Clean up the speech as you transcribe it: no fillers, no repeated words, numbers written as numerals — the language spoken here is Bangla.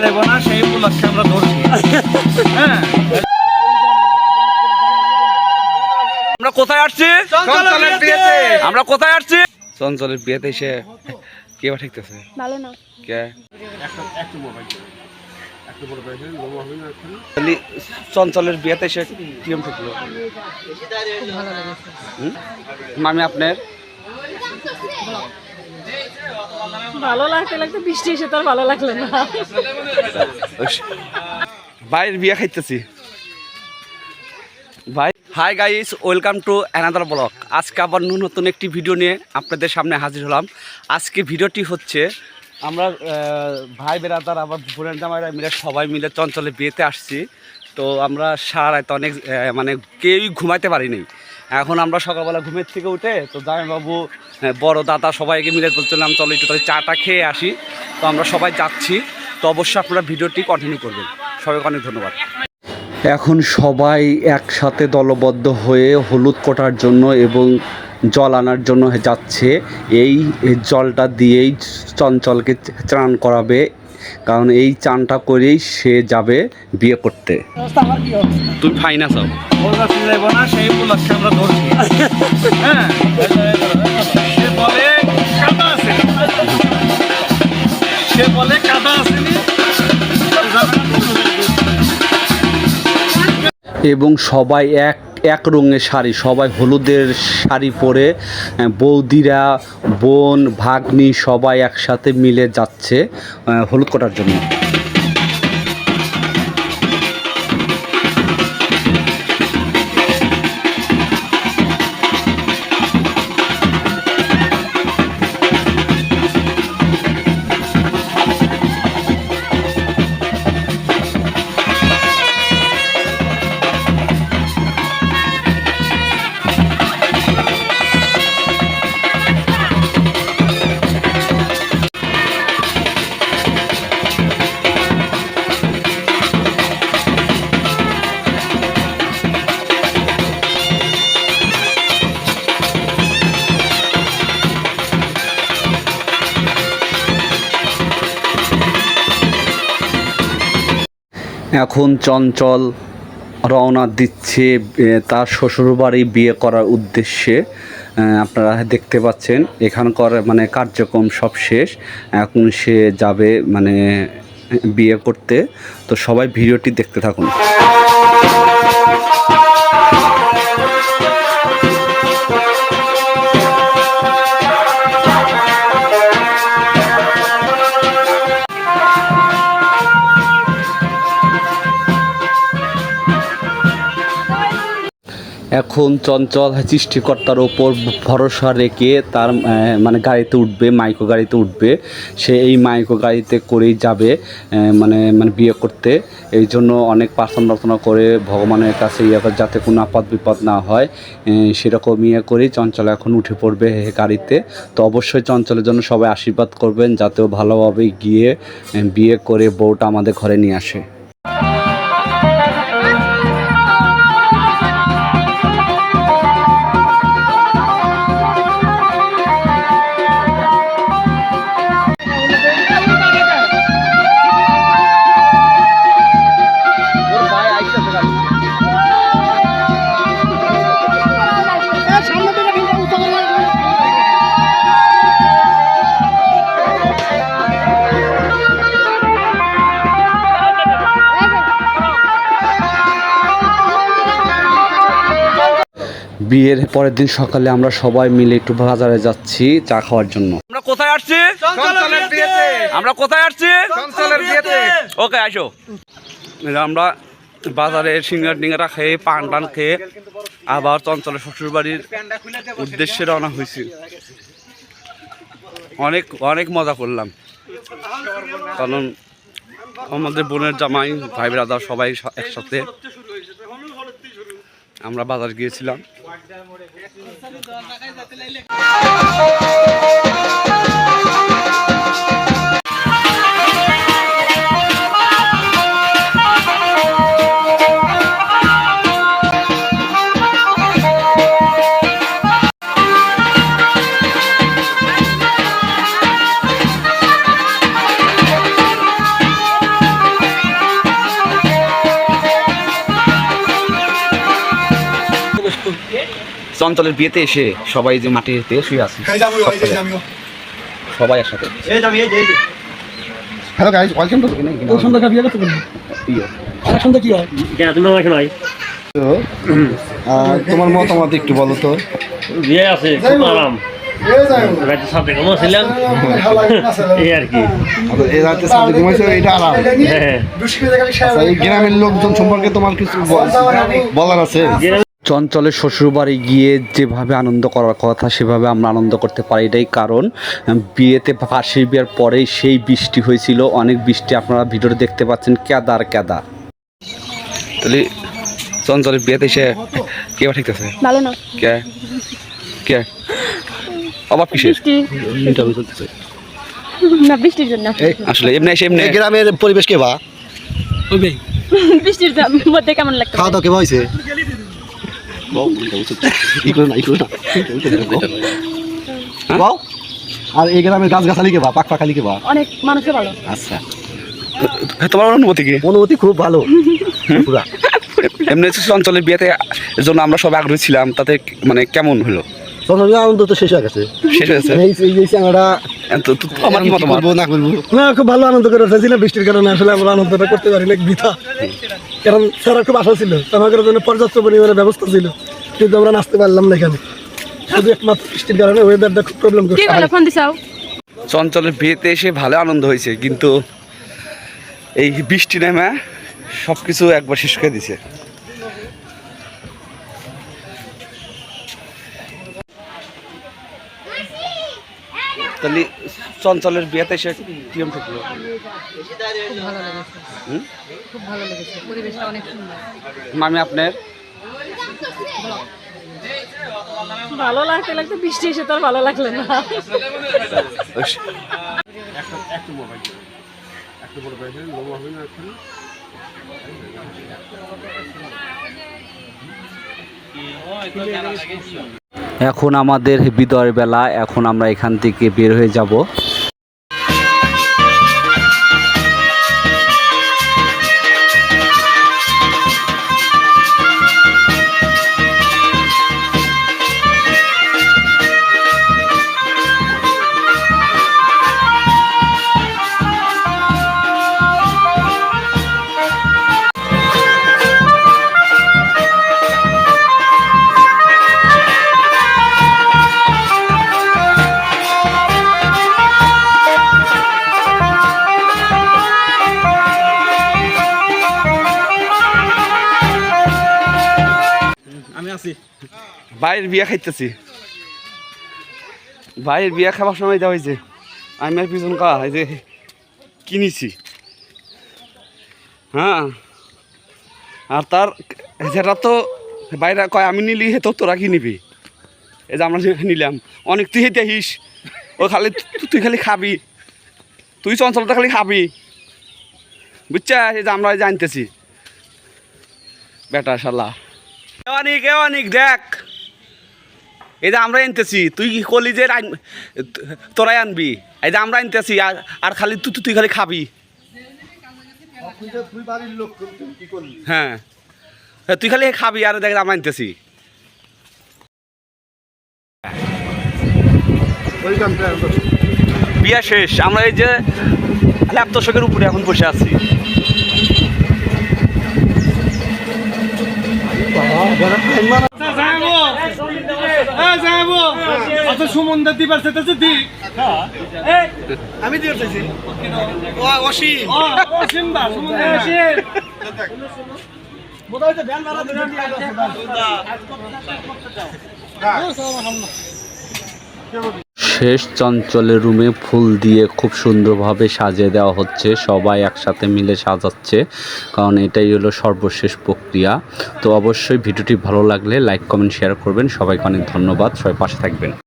দেব না সেই উপলক্ষে আমরা ধরছি। হ্যাঁ, আমরা কোথায় আসছি? আমরা কোথায় আসছি? চঞ্চলের বিয়েতে এসে কে বা ঠিকতেছে ভালো না কে চঞ্চলের বিয়েতে এসে কিরম থাকলো? মামি আপনার ভালো লাগতে বৃষ্টি এসে তো আর ভালো লাগলো না। ভাইয়ের বিয়ে খাইতেছি ভাই। Hi guys, welcome to another blog. আজকে আবার নতুন একটি ভিডিও নিয়ে আপনাদের সামনে হাজির হলাম। আজকে ভিডিওটি হচ্ছে আমরা ভাই বেরাদার আবার বোনের জামাইরা মিলে সবাই মিলে চঞ্চলে বিয়েতে আসছি। তো আমরা সারা রাত অনেক মানে কেউই ঘুমাইতে পারিনি। এখন আমরা সকালবেলা ঘুমের থেকে উঠে তো জামাইবাবু বড় দাদা সবাইকে মিলে বলছিলাম চলো একটু তাহলে চাটা খেয়ে আসি। তো আমরা সবাই যাচ্ছি। তো অবশ্যই আপনারা ভিডিওটি কন্টিনিউ করবেন। সবাইকে অনেক ধন্যবাদ। এখন সবাই একসাথে দলবদ্ধ হয়ে হলুদ কোটার জন্য এবং জল আনার জন্য যাচ্ছে। এই জলটা দিয়েই চঞ্চলকে চান করাবে, কারণ এই চানটা করেই সে যাবে বিয়ে করতে। তুমি ফাইনা চাও দেব না সেই উপলক্ষে আমরা ধরছি। হ্যাঁ, সে বলে কাদা আছে, সে বলে কাদা আসেনি। এবং সবাই এক রঙের শাড়ি, সবাই হলুদের শাড়ি পরে বৌদিরা বোন ভাগ্নি সবাই একসাথে মিলে যাচ্ছে হলুদ কোটার জন্য। এখন চঞ্চল রওনা দিচ্ছে তার শ্বশুরবাড়ি বিয়ে করার উদ্দেশ্যে। আপনারা দেখতে পাচ্ছেন এখানকার মানে কার্যক্রম সব শেষ। এখন সে যাবে মানে বিয়ে করতে। তো সবাই ভিডিওটি দেখতে থাকুন। এখন চঞ্চল সৃষ্টিকর্তার ওপর ভরসা রেখে তার মানে গাড়িতে উঠবে, মাইক্রো গাড়িতে উঠবে। সে এই মাইক্রো গাড়িতে করেই যাবে মানে বিয়ে করতে। এই জন্য অনেক প্রার্থনা করে ভগবানের কাছে যাতে কোনো আপদ বিপদ না হয়, সেরকম করেই চঞ্চল এখন উঠে পড়বে গাড়িতে। তো অবশ্যই চঞ্চলের জন্য সবাই আশীর্বাদ করবেন যাতে ও ভালোভাবে গিয়ে বিয়ে করে বউটা আমাদের ঘরে নিয়ে আসে। বিয়ের পরের দিন সকালে আমরা সবাই মিলে একটু বাজারে যাচ্ছি চা খাওয়ার জন্য। আমরা কোথায় আসছি? চঞ্চলের বিয়েতে। আমরা কোথায় আসছি? চঞ্চলের বিয়েতে। ওকে আসো। আমরা বাজারে সিঙ্গার টিঙ্গারা খেয়ে পান টান খেয়ে আবার চঞ্চলের শ্বশুরবাড়ির উদ্দেশ্যে রওনা হয়েছি। অনেক মজা করলাম, কারণ আমাদের বোনের জামাই ভাই ব্রাদার সবাই একসাথে আমরা বাজার গিয়েছিলাম। চঞ্চলের বিয়েতে এসে সবাই যে মাটিতে শুয়ে আছে সবাই একসাথে। হ্যালো গাইস, ওয়েলকাম টু সন্ধ্যা বিয়ে করতে বলবো আর সন্ধ্যা কি হয় তুমি আমাকে নয় তোমার মতামত একটু বলো তো। বিয়ে আছে খুব আরাম, রাতে সাথে ঘুমাচ্ছিলাম এই আর কি। এই রাতে সাথে ঘুমাইছো, এটা আরাম। হ্যাঁ, আচ্ছা, এই গ্রামের লোকজন সম্পর্কে তোমার কিছু বলার আছে? চঞ্চলের শ্বশুরবাড়ি গিয়ে যেভাবে আনন্দ করার কথা সেভাবে আমরা আনন্দ করতে পারি, এটাই কারণ বিয়েতে ফাঁসির বিয়ের পরেই সেই বৃষ্টি হয়েছিল, অনেক বৃষ্টি, আপনারা ভিডিওতে দেখতে পাচ্ছেন কেদার কেদার। তাহলে চঞ্চলের বিয়েতে এসে কে ঠিক আছে ভালো না কে কে অভাব কিসের না বৃষ্টির জন্য আসলে এমনি এসে এমনি এই গ্রামের পরিবেশ কেবা? বৃষ্টির মধ্যে কেমন লাগতো? খাওয়া দাওয়া কেবা হয়েছে? আর এই গ্রামের গাছ গাছালি কেবা, পাক পাখালি কেবা? অনেক মানুষও ভালো। আচ্ছা, তোমার অনুভূতি কি? অনুভূতি খুব ভালো পুরা। এমনি চঞ্চলের বিয়েতে জন্য আমরা সবাই আগ্রহী ছিলাম, তাতে মানে কেমন হলো? আনন্দ তো শেষ হয়ে গেছে, শেষ হয়েছে। আমার কি মতামত? না করবো না, খুব ভালো আনন্দ করে ফেলছিলাম। বৃষ্টির কারণে আসলে আমরা আনন্দটা করতে পারি না, বৃথা। কারণ স্যার খুব আশা ছিল, আমাদের জন্য পর্যাপ্ত পরিমাণে ব্যবস্থা ছিল, কিন্তু আমরা নাচতে পারলাম না এখানে, শুধু একমাত্র বৃষ্টির কারণে। ওয়েদারটা খুব প্রবলেম করছে। চঞ্চলের বিয়েতে এসে ভালো আনন্দ হয়েছে, কিন্তু এই বৃষ্টি নেমে সব কিছু একবার শেষ করে দিছে। তাহলে চঞ্চলের বিয়েতে এসে কিরম থাকলো? খুব ভালো লেগেছে, পরিবেশটা অনেক সুন্দর। মামি আপনার? ভালো লাগতে লাগতে বৃষ্টি এসে তো আর ভালো লাগলো না। এখন আমাদের বিদায়ের বেলা, এখন আমরা এখান থেকে বের হয়ে যাব। ভাইয়ের বিয়া খাইতেছি, ভাইয়ের বিয়া খাবার সময় দেওয়া হয়েছে। আমি আর পিছন কা এই যে কিনেছি, হ্যাঁ। আর তার যেটা তো বাইরে কয় আমি নিলি হে তো তোরা কি নিবি, এই যে আমরা নিলাম অনেক, তুই হেঁটে আহিস, ও খালি তুই খালি খাবি, তুই চঞ্চলটা খালি খাবি, বুঝছা? এই যে আমরা জানতেছি বেটা শালা কেওয়ানিক দেখ, এই যে আমরা আনতেছি, তুই কি করলি যে তোরাই আনবি, এই যে আমরা আনতেছি আর খালি তুই খালি খাবি। হ্যাঁ, তুই খালি খাবি আর দেখ আমরা আনতেছি। বিয়া শেষ, আমরা এই যে ল্যাপটপের উপরে এখন বসে আছি। আমি দিয়ে চাইছি শেষ চঞ্চলের রুমে ফুল দিয়ে খুব সুন্দরভাবে সাজিয়ে দেওয়া হচ্ছে, সবাই একসাথে মিলে সাজাচ্ছে, কারণ এটাই হলো সর্বশেষ প্রক্রিয়া। তো অবশ্যই ভিডিওটি ভালো লাগলে লাইক কমেন্ট শেয়ার করবেন। সবাইকে অনেক ধন্যবাদ, সবাই পাশে থাকবেন।